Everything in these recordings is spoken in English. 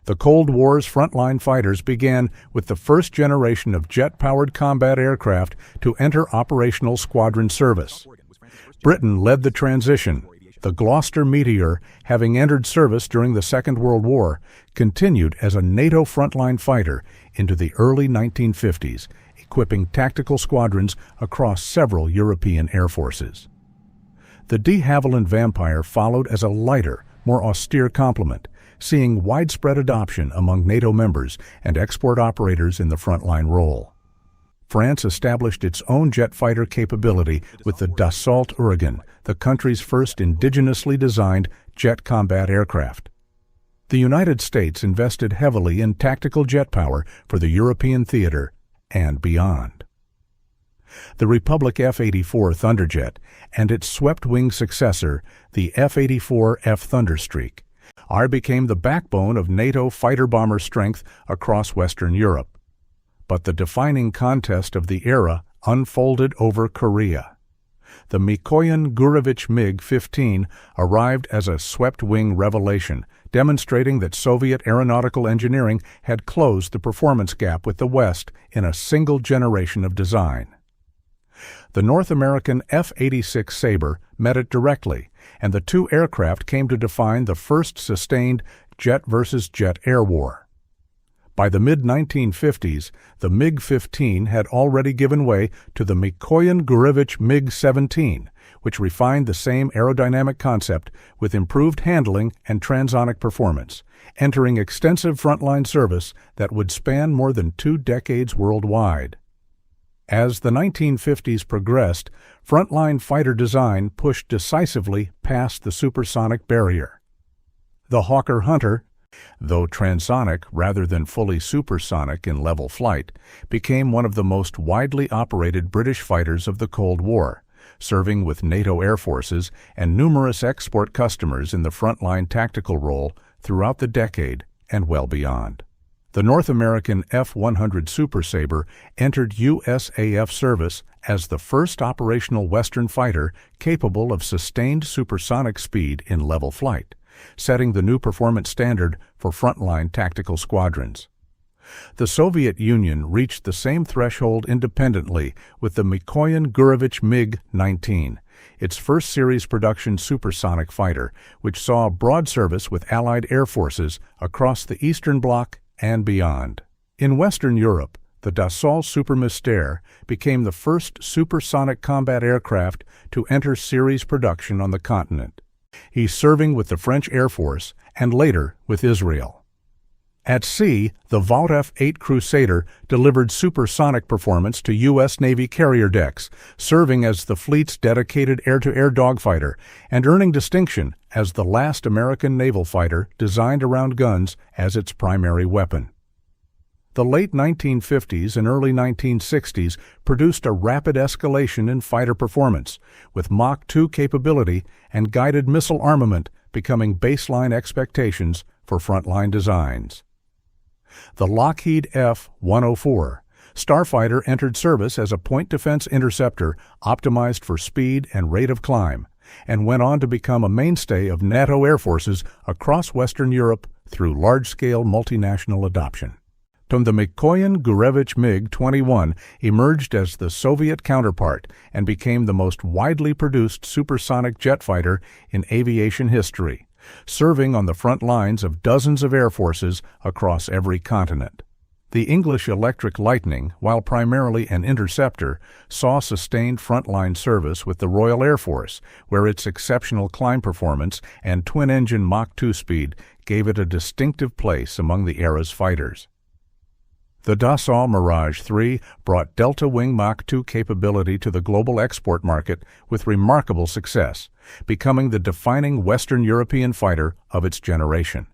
The Cold War's frontline fighters began with the first generation of jet-powered combat aircraft to enter operational squadron service. Britain led the transition. The Gloster Meteor, having entered service during the Second World War, continued as a NATO frontline fighter into the early 1950s, equipping tactical squadrons across several European air forces. The de Havilland Vampire followed as a lighter, more austere complement, seeing widespread adoption among NATO members and export operators in the frontline role. France established its own jet fighter capability with the Dassault Ouragan, the country's first indigenously designed jet combat aircraft. The United States invested heavily in tactical jet power for the European theater and beyond. The Republic F-84 Thunderjet and its swept-wing successor, the F-84F Thunderstreak, became the backbone of NATO fighter-bomber strength across Western Europe. But the defining contest of the era unfolded over Korea. The Mikoyan-Gurevich MiG-15 arrived as a swept-wing revelation, demonstrating that Soviet aeronautical engineering had closed the performance gap with the West in a single generation of design. The North American F-86 Sabre met it directly, and the two aircraft came to define the first sustained jet versus jet air war. By the mid-1950s, the MiG-15 had already given way to the Mikoyan-Gurevich MiG-17, which refined the same aerodynamic concept with improved handling and transonic performance, entering extensive frontline service that would span more than 2 decades worldwide. As the 1950s progressed, frontline fighter design pushed decisively past the supersonic barrier. The Hawker Hunter, though transonic rather than fully supersonic in level flight, became one of the most widely operated British fighters of the Cold War, serving with NATO air forces and numerous export customers in the frontline tactical role throughout the decade and well beyond. The North American F-100 Super Sabre entered USAF service as the first operational Western fighter capable of sustained supersonic speed in level flight, setting the new performance standard for frontline tactical squadrons. The Soviet Union reached the same threshold independently with the Mikoyan-Gurevich MiG-19, its first series production supersonic fighter, which saw broad service with Allied air forces across the Eastern Bloc and beyond. In Western Europe, the Dassault Supermystère became the first supersonic combat aircraft to enter series production on the continent. He's serving with the French Air Force and later with Israel. At sea, the Vought F-8 Crusader delivered supersonic performance to U.S. Navy carrier decks, serving as the fleet's dedicated air-to-air dogfighter and earning distinction as the last American naval fighter designed around guns as its primary weapon. The late 1950s and early 1960s produced a rapid escalation in fighter performance, with Mach 2 capability and guided missile armament becoming baseline expectations for frontline designs. The Lockheed F-104 Starfighter entered service as a point defense interceptor optimized for speed and rate of climb, and went on to become a mainstay of NATO air forces across Western Europe through large-scale multinational adoption. The Mikoyan-Gurevich MiG-21 emerged as the Soviet counterpart and became the most widely produced supersonic jet fighter in aviation history, serving on the front lines of dozens of air forces across every continent. The English Electric Lightning, while primarily an interceptor, saw sustained frontline service with the Royal Air Force, where its exceptional climb performance and twin-engine Mach 2 speed gave it a distinctive place among the era's fighters. The Dassault Mirage 3 brought delta-wing Mach 2 capability to the global export market with remarkable success, becoming the defining Western European fighter of its generation.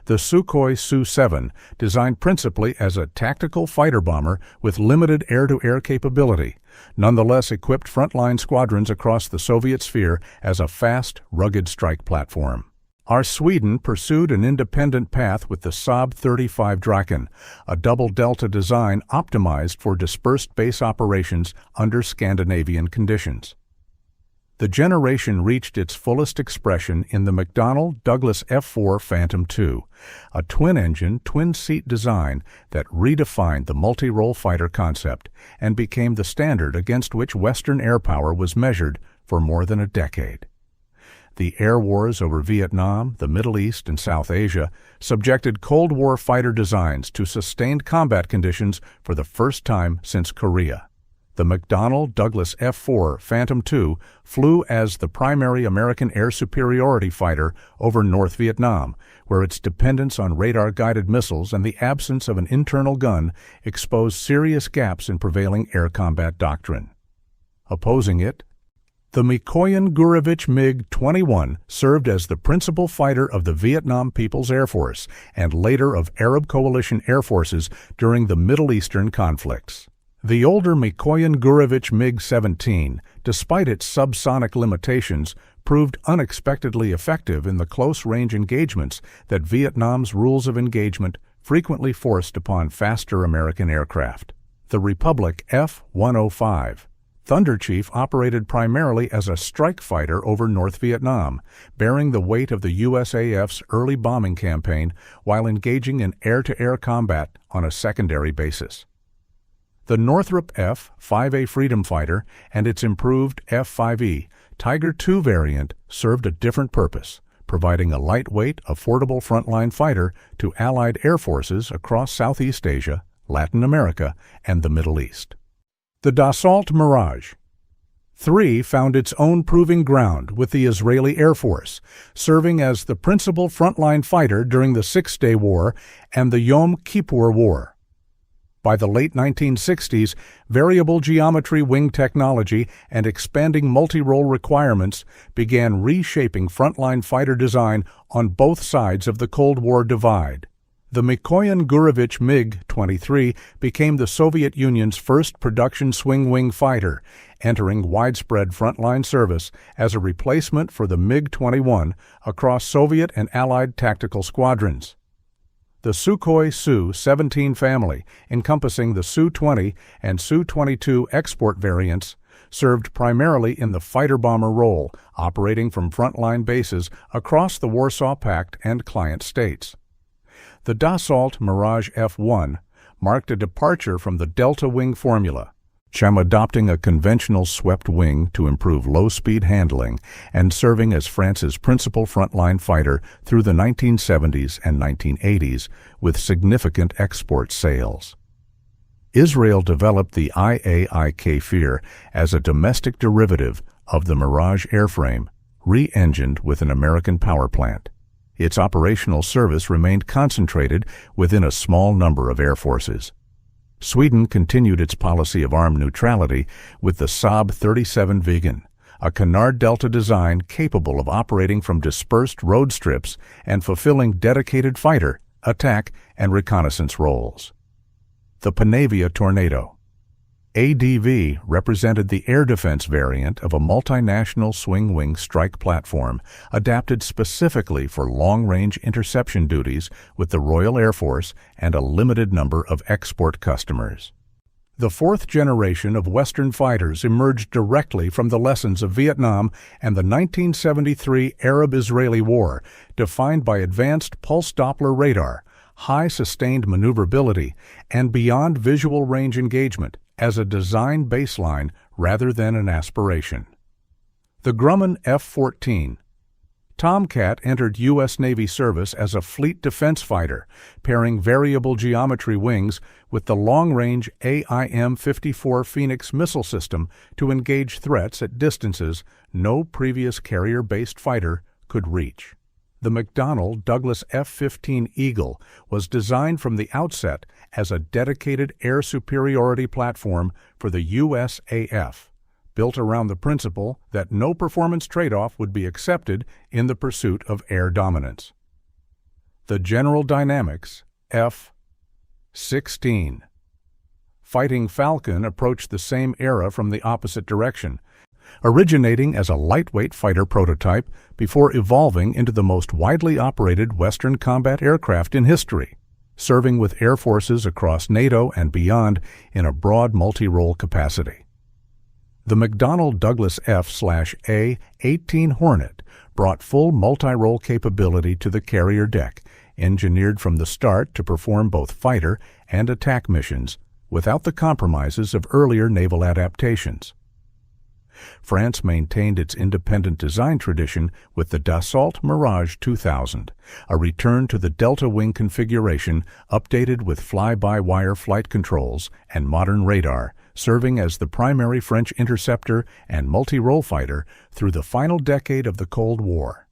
The Sukhoi Su-7, designed principally as a tactical fighter bomber with limited air-to-air capability, nonetheless equipped frontline squadrons across the Soviet sphere as a fast, rugged strike platform. Our Sweden pursued an independent path with the Saab 35 Draken, a double-delta design optimized for dispersed base operations under Scandinavian conditions. The generation reached its fullest expression in the McDonnell Douglas F-4 Phantom II, a twin-engine, twin-seat design that redefined the multi-role fighter concept and became the standard against which Western air power was measured for more than a decade. The air wars over Vietnam, the Middle East, and South Asia subjected Cold War fighter designs to sustained combat conditions for the first time since Korea. The McDonnell Douglas F-4 Phantom II flew as the primary American air superiority fighter over North Vietnam, where its dependence on radar-guided missiles and the absence of an internal gun exposed serious gaps in prevailing air combat doctrine. Opposing it, the Mikoyan-Gurevich MiG-21 served as the principal fighter of the Vietnam People's Air Force and later of Arab coalition air forces during the Middle Eastern conflicts. The older Mikoyan-Gurevich MiG-17, despite its subsonic limitations, proved unexpectedly effective in the close-range engagements that Vietnam's rules of engagement frequently forced upon faster American aircraft. The Republic F-105 Thunder Chief operated primarily as a strike fighter over North Vietnam, bearing the weight of the USAF's early bombing campaign while engaging in air-to-air combat on a secondary basis. The Northrop F-5 Freedom Fighter and its improved F-5E Tiger II variant served a different purpose, providing a lightweight, affordable frontline fighter to Allied air forces across Southeast Asia, Latin America, and the Middle East. The Dassault Mirage 3 found its own proving ground with the Israeli Air Force, serving as the principal frontline fighter during the Six-Day War and the Yom Kippur War. By the late 1960s, variable geometry wing technology and expanding multi-role requirements began reshaping frontline fighter design on both sides of the Cold War divide. The Mikoyan-Gurevich MiG-23 became the Soviet Union's first production swing-wing fighter, entering widespread frontline service as a replacement for the MiG-21 across Soviet and Allied tactical squadrons. The Sukhoi Su-17 family, encompassing the Su-20 and Su-22 export variants, served primarily in the fighter-bomber role, operating from frontline bases across the Warsaw Pact and client states. The Dassault Mirage F-1 marked a departure from the Delta Wing formula, adopting a conventional swept wing to improve low-speed handling and serving as France's principal frontline fighter through the 1970s and 1980s with significant export sales. Israel developed the IAI Kfir as a domestic derivative of the Mirage airframe, re-engined with an American power plant. Its operational service remained concentrated within a small number of air forces. Sweden continued its policy of armed neutrality with the Saab 37 Viggen, a Canard Delta design capable of operating from dispersed road strips and fulfilling dedicated fighter, attack, and reconnaissance roles. The Panavia Tornado ADV represented the air defense variant of a multinational swing-wing strike platform adapted specifically for long-range interception duties with the Royal Air Force and a limited number of export customers. The fourth generation of Western fighters emerged directly from the lessons of Vietnam and the 1973 Arab-Israeli War, defined by advanced pulse Doppler radar, high sustained maneuverability, and beyond visual range engagement as a design baseline rather than an aspiration. The Grumman F-14 Tomcat entered U.S. Navy service as a fleet defense fighter, pairing variable geometry wings with the long-range AIM-54 Phoenix missile system to engage threats at distances no previous carrier-based fighter could reach. The McDonnell Douglas F-15 Eagle was designed from the outset as a dedicated air superiority platform for the USAF, built around the principle that no performance trade-off would be accepted in the pursuit of air dominance. The General Dynamics F-16 Fighting Falcon approached the same era from the opposite direction, originating as a lightweight fighter prototype before evolving into the most widely operated Western combat aircraft in history, serving with air forces across NATO and beyond in a broad multi-role capacity. The McDonnell Douglas F/A-18 Hornet brought full multi-role capability to the carrier deck, engineered from the start to perform both fighter and attack missions, without the compromises of earlier naval adaptations. France maintained its independent design tradition with the Dassault Mirage 2000, a return to the delta wing configuration updated with fly-by-wire flight controls and modern radar, serving as the primary French interceptor and multi-role fighter through the final decade of the Cold War.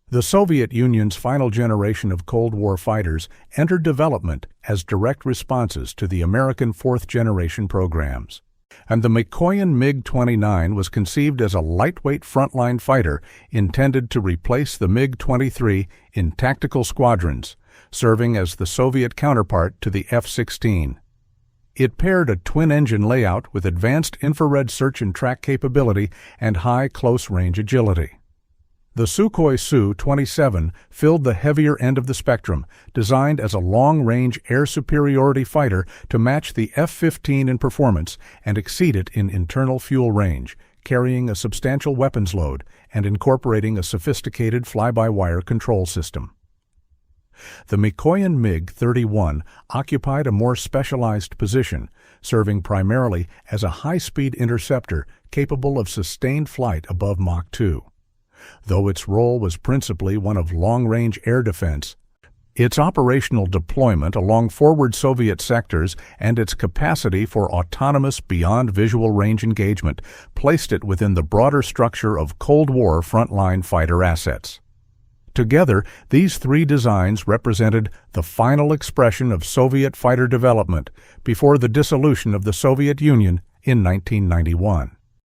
The Soviet Union's final generation of Cold War fighters entered development as direct responses to the American fourth-generation programs, and the Mikoyan MiG-29 was conceived as a lightweight frontline fighter intended to replace the MiG-23 in tactical squadrons, serving as the Soviet counterpart to the F-16. It paired a twin-engine layout with advanced infrared search and track capability and high close-range agility. The Sukhoi Su-27 filled the heavier end of the spectrum, designed as a long-range air superiority fighter to match the F-15 in performance and exceed it in internal fuel range, carrying a substantial weapons load and incorporating a sophisticated fly-by-wire control system. The Mikoyan MiG-31 occupied a more specialized position, serving primarily as a high-speed interceptor capable of sustained flight above Mach 2. Though its role was principally one of long-range air defense, its operational deployment along forward Soviet sectors and its capacity for autonomous beyond-visual range engagement placed it within the broader structure of Cold War frontline fighter assets. Together, these three designs represented the final expression of Soviet fighter development before the dissolution of the Soviet Union in 1991.